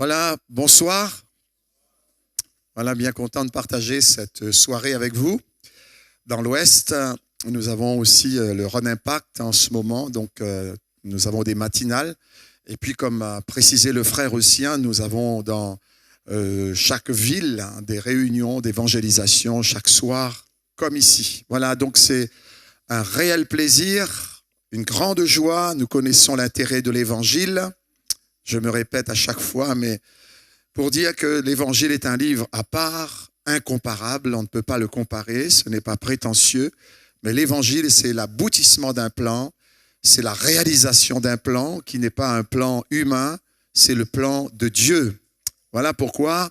Voilà, bonsoir. Voilà, bien content de partager cette soirée avec vous. Dans l'Ouest, nous avons aussi le Run Impact en ce moment, donc nous avons des matinales. Et puis, comme a précisé le frère aussi, nous avons dans chaque ville des réunions d'évangélisation chaque soir, comme ici. Voilà, donc c'est un réel plaisir, une grande joie. Nous connaissons l'intérêt de l'Évangile. Je me répète à chaque fois, mais pour dire que l'Évangile est un livre à part, incomparable, on ne peut pas le comparer, ce n'est pas prétentieux, mais l'Évangile, c'est l'aboutissement d'un plan, c'est la réalisation d'un plan qui n'est pas un plan humain, c'est le plan de Dieu. Voilà pourquoi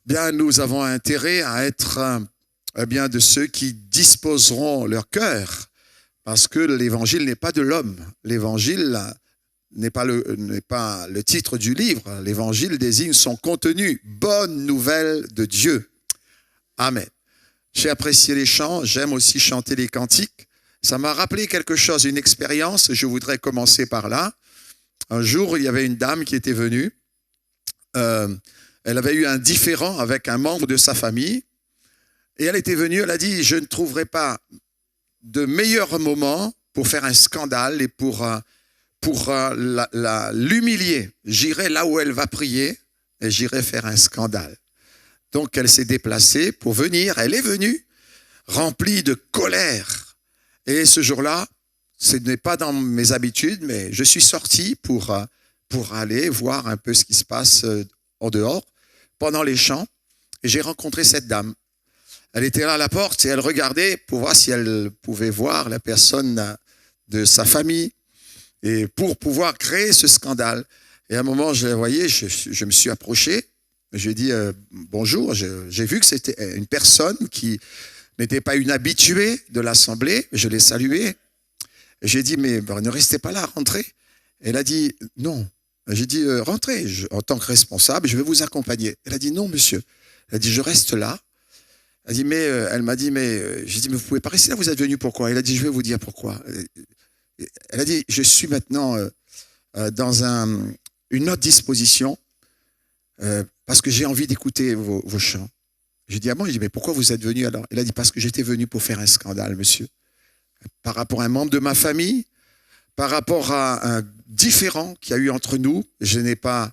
bien, nous avons intérêt à être bien, de ceux qui disposeront leur cœur, parce que l'Évangile n'est pas de l'homme. L'Évangile n'est pas le titre du livre. L'Évangile désigne son contenu. Bonne nouvelle de Dieu. Amen. J'ai apprécié les chants. J'aime aussi chanter les cantiques. Ça m'a rappelé quelque chose, une expérience. Je voudrais commencer par là. Un jour, il y avait une dame qui était venue. Elle avait eu un différend avec un membre de sa famille. Et elle était venue, elle a dit, je ne trouverai pas de meilleur moment pour faire un scandale et pour l'humilier. J'irai là où elle va prier et j'irai faire un scandale. Donc, elle s'est déplacée pour venir. Elle est venue remplie de colère. Et ce jour-là, ce n'est pas dans mes habitudes, mais je suis sorti pour aller voir un peu ce qui se passe en dehors, pendant les chants. Et j'ai rencontré cette dame. Elle était là à la porte et elle regardait pour voir si elle pouvait voir la personne de sa famille. Et pour pouvoir créer ce scandale. Et à un moment, je la voyais, je me suis approché, j'ai dit bonjour, j'ai vu que c'était une personne qui n'était pas une habituée de l'Assemblée, je l'ai saluée. J'ai dit, mais ne restez pas là, rentrez. Elle a dit, non. J'ai dit, rentrez, en tant que responsable, je vais vous accompagner. Elle a dit, non, monsieur. Elle a dit, je reste là. Elle a dit, elle m'a dit, j'ai dit, mais vous pouvez pas rester là, vous êtes venu pourquoi? Elle a dit, je vais vous dire pourquoi. Elle a dit, je suis maintenant dans une autre disposition parce que j'ai envie d'écouter vos chants. J'ai dit, ah bon? J'ai dit, mais pourquoi vous êtes venu alors? Elle a dit, parce que j'étais venu pour faire un scandale, monsieur. Par rapport à un membre de ma famille, par rapport à un différend qu'il y a eu entre nous, je n'ai pas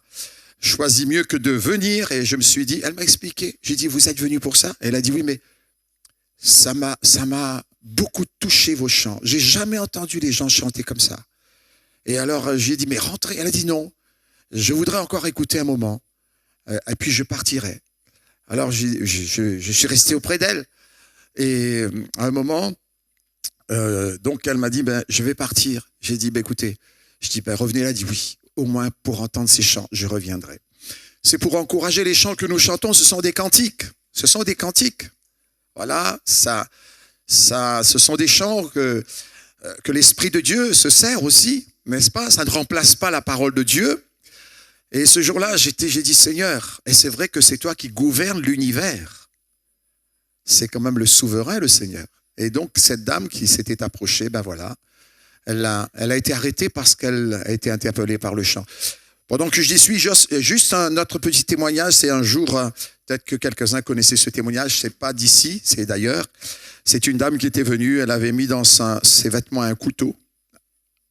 choisi mieux que de venir et je me suis dit, elle m'a expliqué. J'ai dit, vous êtes venu pour ça? Elle a dit, oui, mais ça m'a beaucoup touché vos chants. J'ai jamais entendu les gens chanter comme ça. Et alors, j'ai dit, mais rentrez. Elle a dit, non, je voudrais encore écouter un moment. Et puis, je partirai. Alors, je suis resté auprès d'elle. Et à un moment, donc, elle m'a dit, je vais partir. J'ai dit, écoutez, je dis, revenez là. Elle dit, oui, au moins pour entendre ces chants, je reviendrai. C'est pour encourager les chants que nous chantons. Ce sont des cantiques. Ce sont des cantiques. Voilà, ce sont des chants que l'Esprit de Dieu se sert aussi, n'est-ce pas? Ça ne remplace pas la parole de Dieu. Et ce jour-là, j'ai dit, Seigneur, et c'est vrai que c'est toi qui gouvernes l'univers. C'est quand même le souverain, le Seigneur. Et donc, cette dame qui s'était approchée, voilà, elle a été arrêtée parce qu'elle a été interpellée par le chant. Pendant que je dis suis, juste un autre petit témoignage, c'est un jour, peut-être que quelques-uns connaissaient ce témoignage, c'est pas d'ici, c'est d'ailleurs. C'est une dame qui était venue, elle avait mis dans ses vêtements un couteau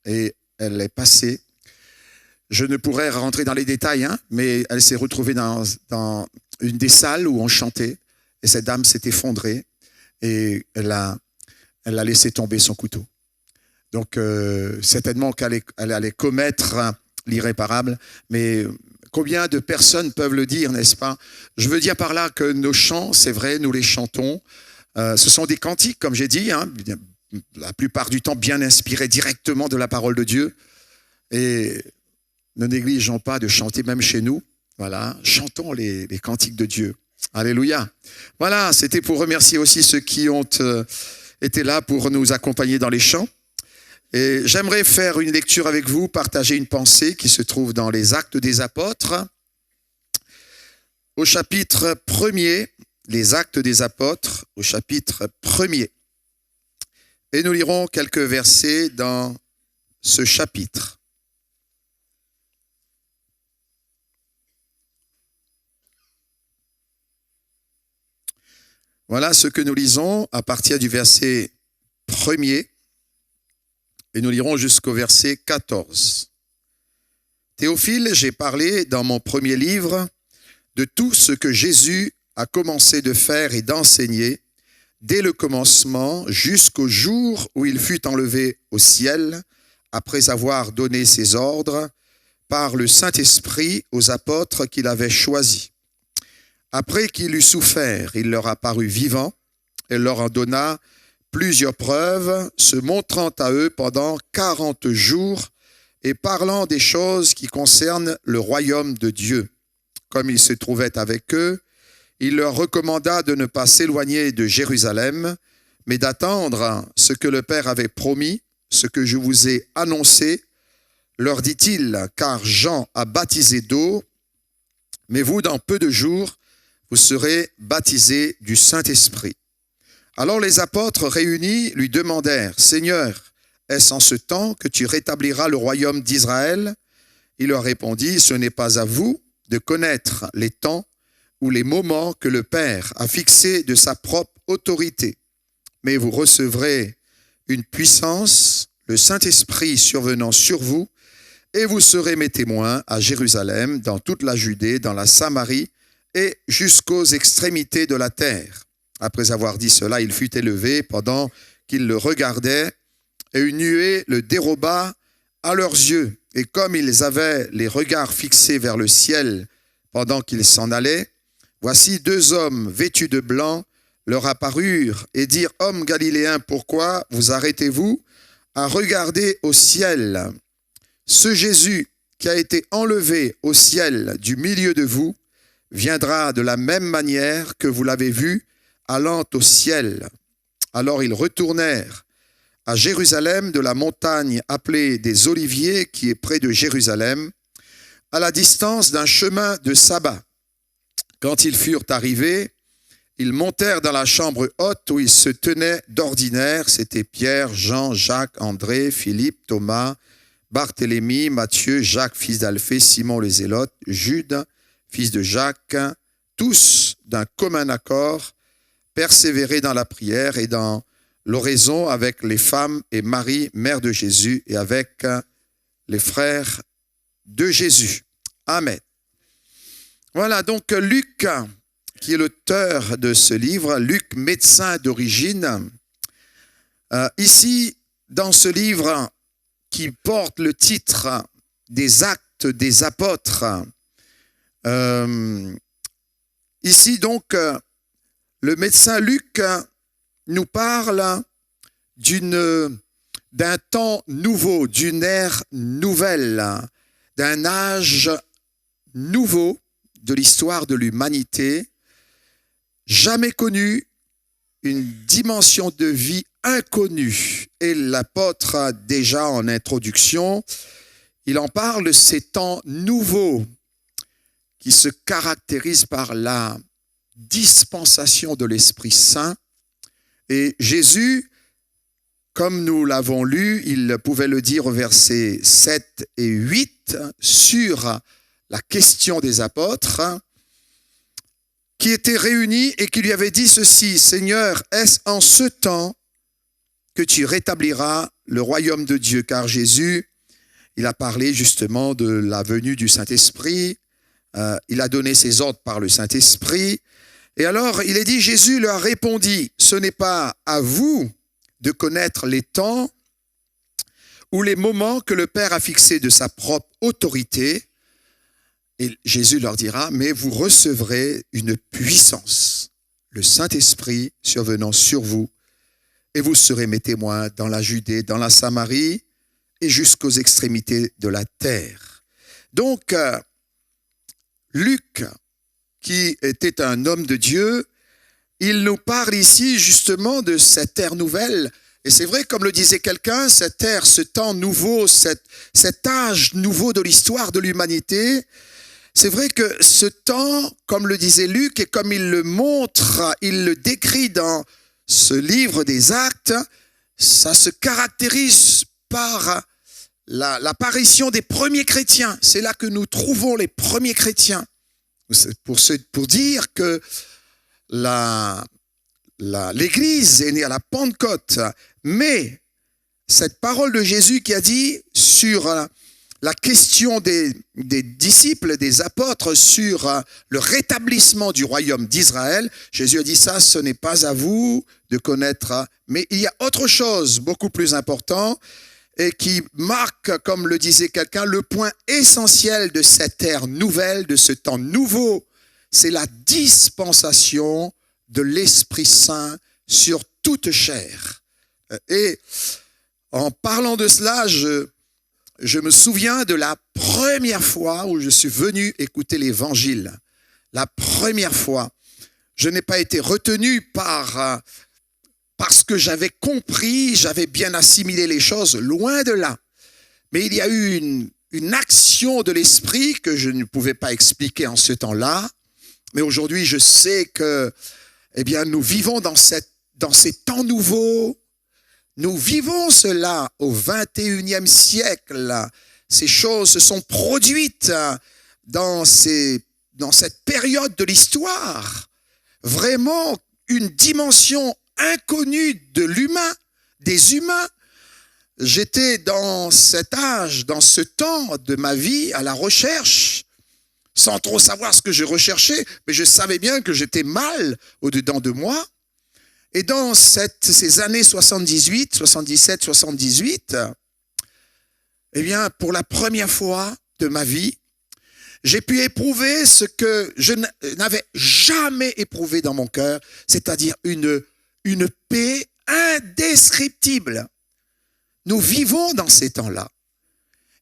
et elle est passée. Je ne pourrais rentrer dans les détails, mais elle s'est retrouvée dans une des salles où on chantait et cette dame s'est effondrée et elle a laissé tomber son couteau. Donc, certainement qu'elle allait commettre l'irréparable, mais combien de personnes peuvent le dire, n'est-ce pas? Je veux dire par là que nos chants, c'est vrai, nous les chantons. Ce sont des cantiques, comme j'ai dit, la plupart du temps bien inspirés directement de la parole de Dieu. Et ne négligeons pas de chanter même chez nous. Voilà, chantons les cantiques de Dieu. Alléluia. Voilà, c'était pour remercier aussi ceux qui ont été là pour nous accompagner dans les chants. Et j'aimerais faire une lecture avec vous, partager une pensée qui se trouve dans les Actes des Apôtres, au chapitre 1er, les Actes des Apôtres, au chapitre 1er. Et nous lirons quelques versets dans ce chapitre. Voilà ce que nous lisons à partir du verset 1er et nous lirons jusqu'au verset 14. Théophile, j'ai parlé dans mon premier livre de tout ce que Jésus a commencé de faire et d'enseigner dès le commencement jusqu'au jour où il fut enlevé au ciel, après avoir donné ses ordres par le Saint-Esprit aux apôtres qu'il avait choisis. Après qu'il eut souffert, il leur apparut vivant et leur en donna plusieurs preuves, se montrant à eux pendant 40 jours et parlant des choses qui concernent le royaume de Dieu. Comme il se trouvait avec eux, il leur recommanda de ne pas s'éloigner de Jérusalem, mais d'attendre ce que le Père avait promis, ce que je vous ai annoncé, leur dit-il, car Jean a baptisé d'eau, mais vous, dans peu de jours, vous serez baptisés du Saint-Esprit. Alors les apôtres réunis lui demandèrent, « Seigneur, est-ce en ce temps que tu rétabliras le royaume d'Israël ?» Il leur répondit, « Ce n'est pas à vous de connaître les temps ou les moments que le Père a fixés de sa propre autorité, mais vous recevrez une puissance, le Saint-Esprit survenant sur vous, et vous serez mes témoins à Jérusalem, dans toute la Judée, dans la Samarie et jusqu'aux extrémités de la terre. » Après avoir dit cela, il fut élevé pendant qu'ils le regardaient, et une nuée le déroba à leurs yeux. Et comme ils avaient les regards fixés vers le ciel pendant qu'ils s'en allaient, voici 2 hommes vêtus de blanc leur apparurent et dirent, « Hommes galiléens, pourquoi vous arrêtez-vous à regarder au ciel ? Ce Jésus qui a été enlevé au ciel du milieu de vous viendra de la même manière que vous l'avez vu allant au ciel. » Alors ils retournèrent à Jérusalem de la montagne appelée des Oliviers, qui est près de Jérusalem, à la distance d'un chemin de sabbat. Quand ils furent arrivés, ils montèrent dans la chambre haute où ils se tenaient d'ordinaire. C'était Pierre, Jean, Jacques, André, Philippe, Thomas, Barthélemy, Matthieu, Jacques, fils d'Alphée, Simon le Zélote, Jude, fils de Jacques, tous d'un commun accord, persévéraient dans la prière et dans l'oraison avec les femmes et Marie, mère de Jésus, et avec les frères de Jésus. Amen. Voilà, donc Luc, qui est l'auteur de ce livre, Luc, médecin d'origine, ici, dans ce livre qui porte le titre des Actes des Apôtres, ici donc, le médecin Luc nous parle d'un temps nouveau, d'une ère nouvelle, d'un âge nouveau de l'histoire de l'humanité, jamais connu, une dimension de vie inconnue. Et l'apôtre, déjà en introduction, il en parle de ces temps nouveaux qui se caractérisent par la dispensation de l'Esprit Saint. Et Jésus, comme nous l'avons lu, il pouvait le dire au verset 7 et 8 sur la question des apôtres, qui étaient réunis et qui lui avaient dit ceci, « Seigneur, est-ce en ce temps que tu rétabliras le royaume de Dieu ?» Car Jésus, il a parlé justement de la venue du Saint-Esprit, il a donné ses ordres par le Saint-Esprit. Et alors, il est dit, Jésus leur répondit, « Ce n'est pas à vous de connaître les temps ou les moments que le Père a fixés de sa propre autorité. » Et Jésus leur dira, « Mais vous recevrez une puissance, le Saint-Esprit survenant sur vous, et vous serez mes témoins dans la Judée, dans la Samarie et jusqu'aux extrémités de la terre. » Donc, Luc, qui était un homme de Dieu, il nous parle ici justement de cette ère nouvelle. Et c'est vrai, comme le disait quelqu'un, cette ère, ce temps nouveau, cet âge nouveau de l'histoire de l'humanité, c'est vrai que ce temps, comme le disait Luc, et comme il le montre, il le décrit dans ce livre des Actes, ça se caractérise par l'apparition des premiers chrétiens. C'est là que nous trouvons les premiers chrétiens. Pour dire que l'Église est née à la Pentecôte, mais cette parole de Jésus qui a dit sur la question des disciples, des apôtres, sur le rétablissement du royaume d'Israël, Jésus a dit ça, ce n'est pas à vous de connaître, mais il y a autre chose beaucoup plus important et qui marque, comme le disait quelqu'un, le point essentiel de cette ère nouvelle, de ce temps nouveau, c'est la dispensation de l'Esprit Saint sur toute chair. Et en parlant de cela, je me souviens de la première fois où je suis venu écouter l'Évangile. La première fois, je n'ai pas été retenu parce que j'avais compris, j'avais bien assimilé les choses, loin de là. Mais il y a eu une action de l'Esprit que je ne pouvais pas expliquer en ce temps-là. Mais aujourd'hui, je sais que, eh bien, nous vivons dans ces temps nouveaux. Nous vivons cela au 21e siècle. Ces choses se sont produites dans cette période de l'histoire. Vraiment une dimension inconnue de l'humain, des humains. J'étais dans cet âge, dans ce temps de ma vie, à la recherche, sans trop savoir ce que je recherchais, mais je savais bien que j'étais mal au-dedans de moi. Et dans ces années 78, 77, 78, eh bien, pour la première fois de ma vie, j'ai pu éprouver ce que je n'avais jamais éprouvé dans mon cœur, c'est-à-dire une paix indescriptible. Nous vivons dans ces temps-là.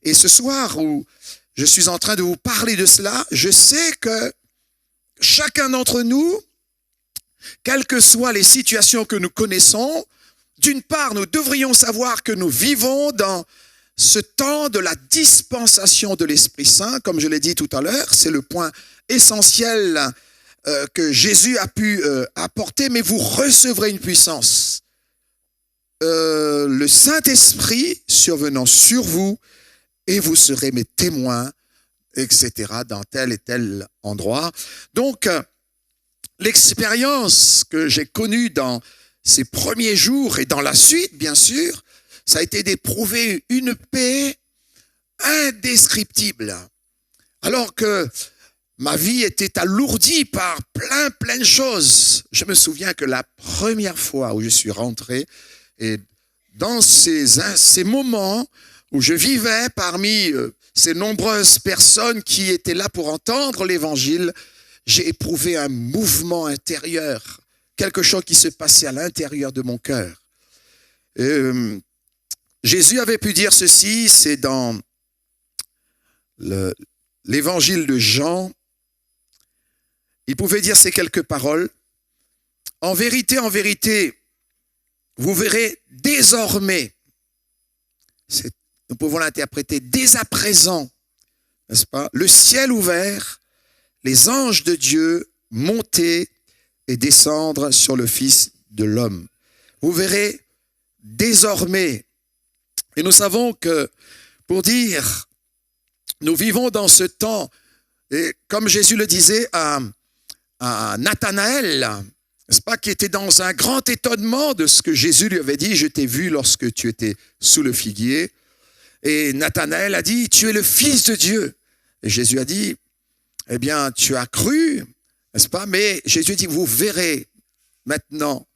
Et ce soir où je suis en train de vous parler de cela, je sais que chacun d'entre nous, quelles que soient les situations que nous connaissons, d'une part, nous devrions savoir que nous vivons dans ce temps de la dispensation de l'Esprit Saint, comme je l'ai dit tout à l'heure, c'est le point essentiel que Jésus a pu apporter, mais vous recevrez une puissance. Le Saint-Esprit survenant sur vous, et vous serez mes témoins, etc., dans tel et tel endroit. Donc, l'expérience que j'ai connue dans ces premiers jours et dans la suite, bien sûr, ça a été d'éprouver une paix indescriptible. Alors que ma vie était alourdie par plein de choses. Je me souviens que la première fois où je suis rentré, et dans ces moments où je vivais parmi ces nombreuses personnes qui étaient là pour entendre l'Évangile, j'ai éprouvé un mouvement intérieur, quelque chose qui se passait à l'intérieur de mon cœur. Jésus avait pu dire ceci, c'est dans l'Évangile de Jean. Il pouvait dire ces quelques paroles. En vérité, vous verrez désormais, nous pouvons l'interpréter dès à présent, n'est-ce pas, le ciel ouvert, les anges de Dieu monter et descendre sur le Fils de l'homme. Vous verrez désormais. Et nous savons que, pour dire, nous vivons dans ce temps, et comme Jésus le disait à Nathanaël, n'est-ce pas, qui était dans un grand étonnement de ce que Jésus lui avait dit, je t'ai vu lorsque tu étais sous le figuier. Et Nathanaël a dit, tu es le Fils de Dieu. Et Jésus a dit, eh bien, tu as cru, n'est-ce pas? Mais Jésus dit, vous verrez maintenant,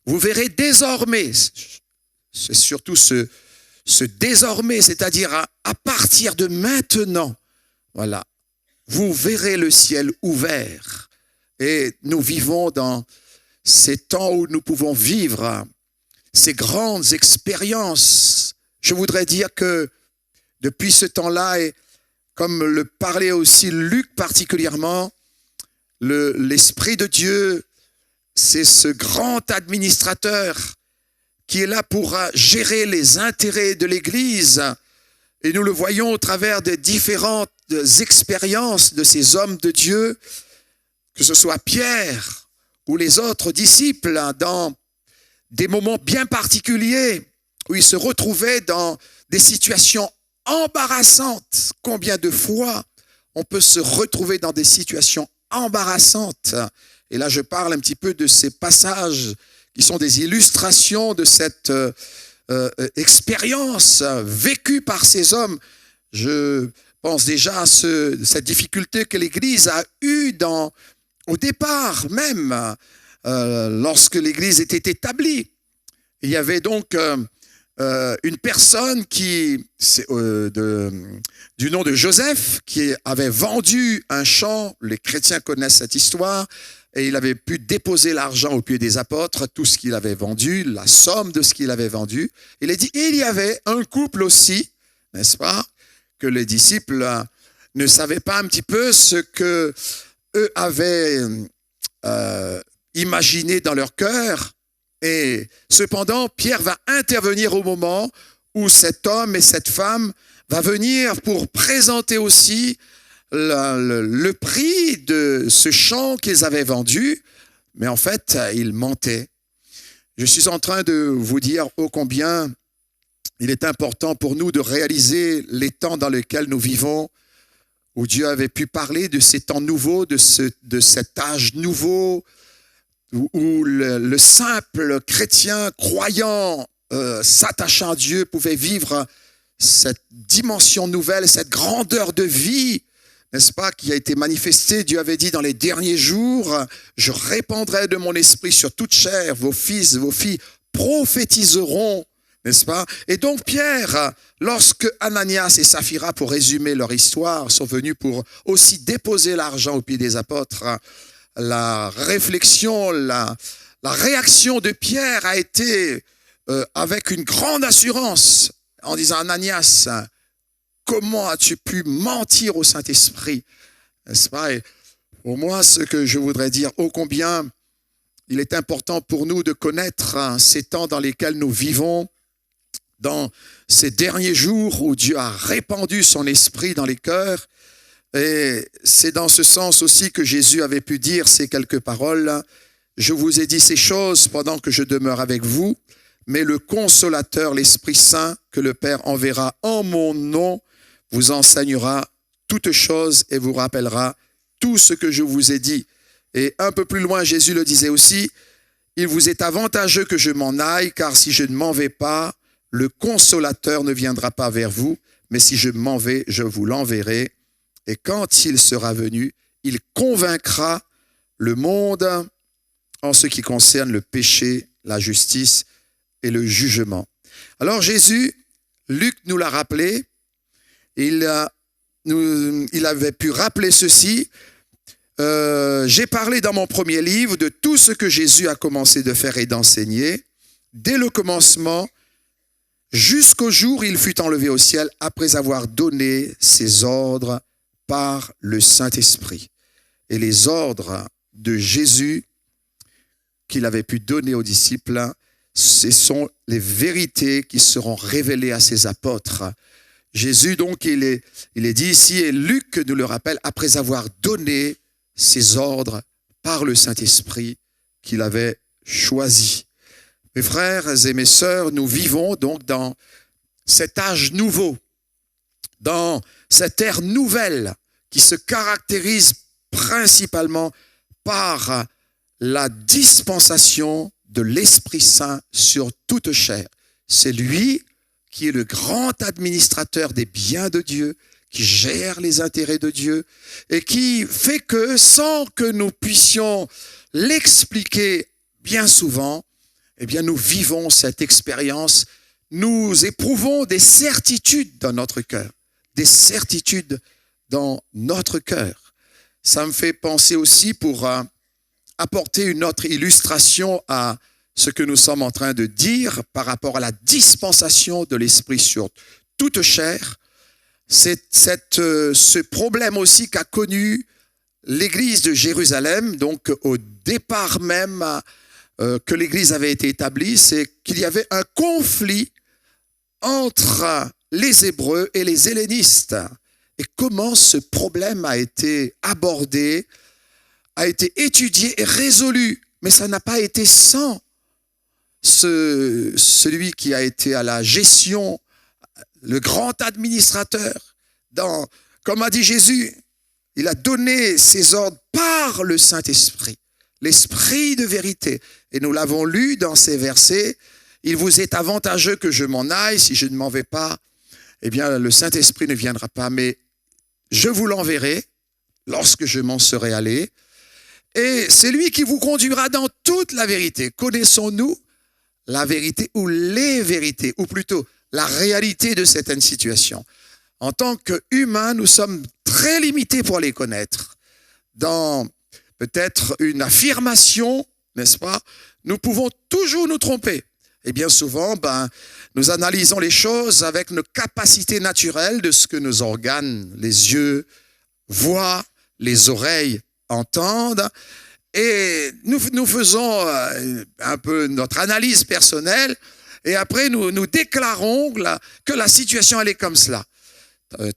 vous verrez désormais. C'est surtout ce désormais, c'est-à-dire à partir de maintenant, voilà, vous verrez le ciel ouvert. Et nous vivons dans ces temps où nous pouvons vivre ces grandes expériences. Je voudrais dire que depuis ce temps-là, et comme le parlait aussi Luc particulièrement, l'Esprit de Dieu, c'est ce grand administrateur qui est là pour gérer les intérêts de l'Église. Et nous le voyons au travers des différentes expériences de ces hommes de Dieu, que ce soit Pierre ou les autres disciples, dans des moments bien particuliers où ils se retrouvaient dans des situations embarrassantes. Combien de fois on peut se retrouver dans des situations embarrassantes. Et là, je parle un petit peu de ces passages qui sont des illustrations de cette expérience vécue par ces hommes. Je pense déjà à cette difficulté que l'Église a eue au départ même, lorsque l'Église était établie. Il y avait donc une personne du nom de Joseph qui avait vendu un champ. Les chrétiens connaissent cette histoire. Et il avait pu déposer l'argent au pied des apôtres, tout ce qu'il avait vendu, la somme de ce qu'il avait vendu. Il a dit, il y avait un couple aussi, n'est-ce pas, que les disciples ne savaient pas un petit peu ce que eux avaient imaginé dans leur cœur. Et cependant, Pierre va intervenir au moment où cet homme et cette femme va venir pour présenter aussi le prix de ce champ qu'ils avaient vendu, mais en fait, ils mentaient. Je suis en train de vous dire ô combien il est important pour nous de réaliser les temps dans lesquels nous vivons, où Dieu avait pu parler de ces temps nouveaux, de cet âge nouveau, où le simple chrétien croyant, s'attachant à Dieu, pouvait vivre cette dimension nouvelle, cette grandeur de vie, n'est-ce pas, qui a été manifestée. Dieu avait dit dans les derniers jours, je répandrai de mon esprit sur toute chair, vos fils, vos filles prophétiseront, n'est-ce pas? Et donc Pierre, lorsque Ananias et Saphira, pour résumer leur histoire, sont venus pour aussi déposer l'argent au pied des apôtres, la réflexion, la réaction de Pierre a été avec une grande assurance en disant, Ananias, comment as-tu pu mentir au Saint-Esprit? N'est-ce pas? Et pour moi, ce que je voudrais dire, ô combien il est important pour nous de connaître ces temps dans lesquels nous vivons, dans ces derniers jours où Dieu a répandu son esprit dans les cœurs. Et c'est dans ce sens aussi que Jésus avait pu dire ces quelques paroles. Je vous ai dit ces choses pendant que je demeure avec vous, mais le Consolateur, l'Esprit Saint, que le Père enverra en mon nom, vous enseignera toutes choses et vous rappellera tout ce que je vous ai dit. Et un peu plus loin, Jésus le disait aussi, il vous est avantageux que je m'en aille, car si je ne m'en vais pas, le Consolateur ne viendra pas vers vous, mais si je m'en vais, je vous l'enverrai. Et quand il sera venu, il convaincra le monde en ce qui concerne le péché, la justice et le jugement. Alors Jésus, Luc nous l'a rappelé, il avait pu rappeler ceci. J'ai parlé dans mon premier livre de tout ce que Jésus a commencé de faire et d'enseigner, dès le commencement, jusqu'au jour où il fut enlevé au ciel, après avoir donné ses ordres par le Saint-Esprit. Et les ordres de Jésus qu'il avait pu donner aux disciples, ce sont les vérités qui seront révélées à ses apôtres. Jésus, donc, il est dit ici, et Luc nous le rappelle, après avoir donné ses ordres par le Saint-Esprit qu'il avait choisi. Mes frères et mes sœurs, nous vivons donc dans cet âge nouveau, dans cette ère nouvelle qui se caractérise principalement par la dispensation de l'Esprit Saint sur toute chair. C'est lui qui est le grand administrateur des biens de Dieu, qui gère les intérêts de Dieu et qui fait que, sans que nous puissions l'expliquer bien souvent, eh bien, nous vivons cette expérience, nous éprouvons des certitudes dans notre cœur, des certitudes dans notre cœur. Ça me fait penser aussi, pour apporter une autre illustration à ce que nous sommes en train de dire par rapport à la dispensation de l'Esprit sur toute chair, c'est ce problème aussi qu'a connu l'Église de Jérusalem, donc au départ même que l'Église avait été établie, c'est qu'il y avait un conflit entre les Hébreux et les hellénistes. Et comment ce problème a été abordé, a été étudié et résolu. Mais ça n'a pas été sans celui qui a été à la gestion, le grand administrateur. Comme a dit Jésus, Il a donné ses ordres par le Saint-Esprit, l'Esprit de vérité. Et nous l'avons lu dans ces versets. Il vous est avantageux que je m'en aille. Si je ne m'en vais pas, eh bien, le Saint-Esprit ne viendra pas. Mais je vous l'enverrai lorsque je m'en serai allé. Et c'est lui qui vous conduira dans toute la vérité. Connaissons-nous la vérité ou les vérités, ou plutôt la réalité de certaines situations? En tant qu'humains, nous sommes très limités pour les connaître. Dans peut-être une affirmation, n'est-ce pas? Nous pouvons toujours nous tromper. Et bien souvent, nous analysons les choses avec nos capacités naturelles de ce que nos organes, les yeux, voient, les oreilles entendent. Et nous faisons un peu notre analyse personnelle et après nous déclarons que la situation elle est comme cela.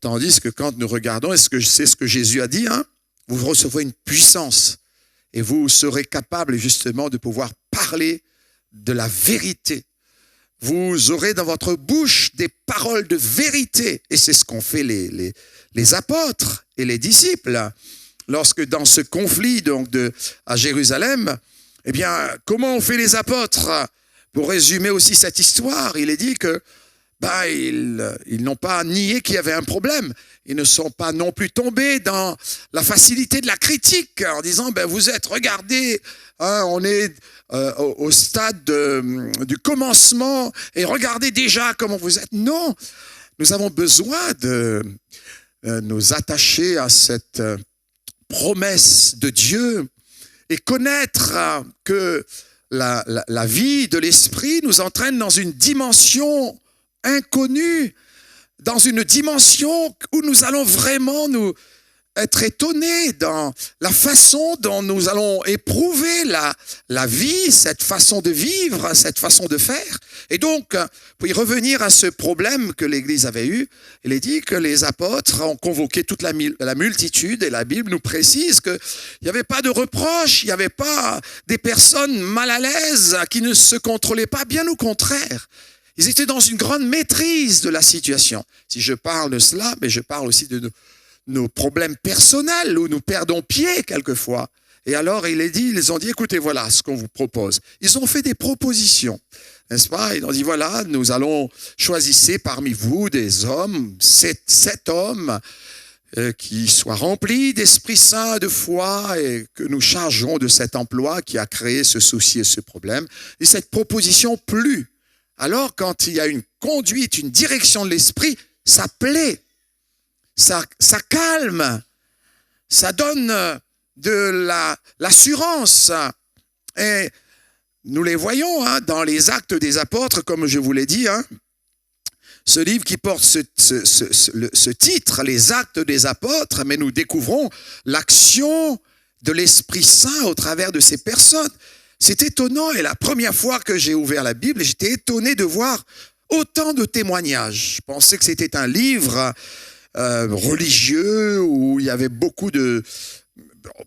Tandis que quand nous regardons, c'est ce que Jésus a dit, hein, vous recevrez une puissance et vous serez capable justement de pouvoir parler de la vérité. Vous aurez dans votre bouche des paroles de vérité. Et c'est ce qu'ont fait les apôtres et les disciples. Lorsque dans ce conflit donc à Jérusalem, eh bien, comment ont fait les apôtres? Pour résumer aussi cette histoire, il est dit que ils n'ont pas nié qu'il y avait un problème. Ils ne sont pas non plus tombés dans la facilité de la critique en disant vous êtes, regardez, hein, on est au stade du commencement et regardez déjà comment vous êtes. Non, nous avons besoin de nous attacher à cette promesse de Dieu et connaître que la vie de l'esprit nous entraîne dans une dimension inconnue, dans une dimension où nous allons vraiment nous être étonnés dans la façon dont nous allons éprouver la vie, cette façon de vivre, cette façon de faire. Et donc, pour y revenir à ce problème que l'Église avait eu, il est dit que les apôtres ont convoqué toute la multitude et la Bible nous précise qu'il n'y avait pas de reproche, il n'y avait pas des personnes mal à l'aise qui ne se contrôlaient pas, bien au contraire. Ils étaient dans une grande maîtrise de la situation. Si je parle de cela, mais je parle aussi de nos problèmes personnels où nous perdons pied quelquefois. Et alors, ils ont dit, écoutez, voilà ce qu'on vous propose. Ils ont fait des propositions, n'est-ce pas? Ils ont dit, voilà, nous allons choisir parmi vous des hommes, sept hommes qui soient remplis d'Esprit Saint, de foi, et que nous chargerons de cet emploi qui a créé ce souci et ce problème. Et cette proposition plut. Alors, quand il y a une conduite, une direction de l'esprit, ça plaît, ça calme, ça donne de l'assurance. Et nous les voyons dans les Actes des Apôtres, comme je vous l'ai dit, ce livre qui porte ce titre, les Actes des Apôtres, mais nous découvrons l'action de l'Esprit Saint au travers de ces personnes. C'est étonnant, et la première fois que j'ai ouvert la Bible, j'étais étonné de voir autant de témoignages. Je pensais que c'était un livre religieux où il y avait beaucoup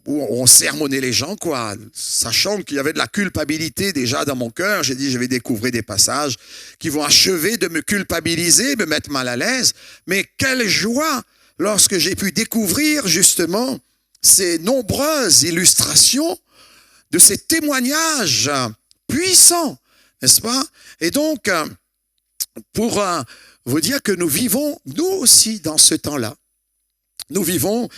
où on sermonnait les gens, quoi. Sachant qu'il y avait de la culpabilité déjà dans mon cœur, j'ai dit je vais découvrir des passages qui vont achever de me culpabiliser, me mettre mal à l'aise. Mais quelle joie lorsque j'ai pu découvrir justement ces nombreuses illustrations de ces témoignages puissants, n'est-ce pas? Et donc, pour vous dire que nous vivons, nous aussi, dans ce temps-là. Nous vivons,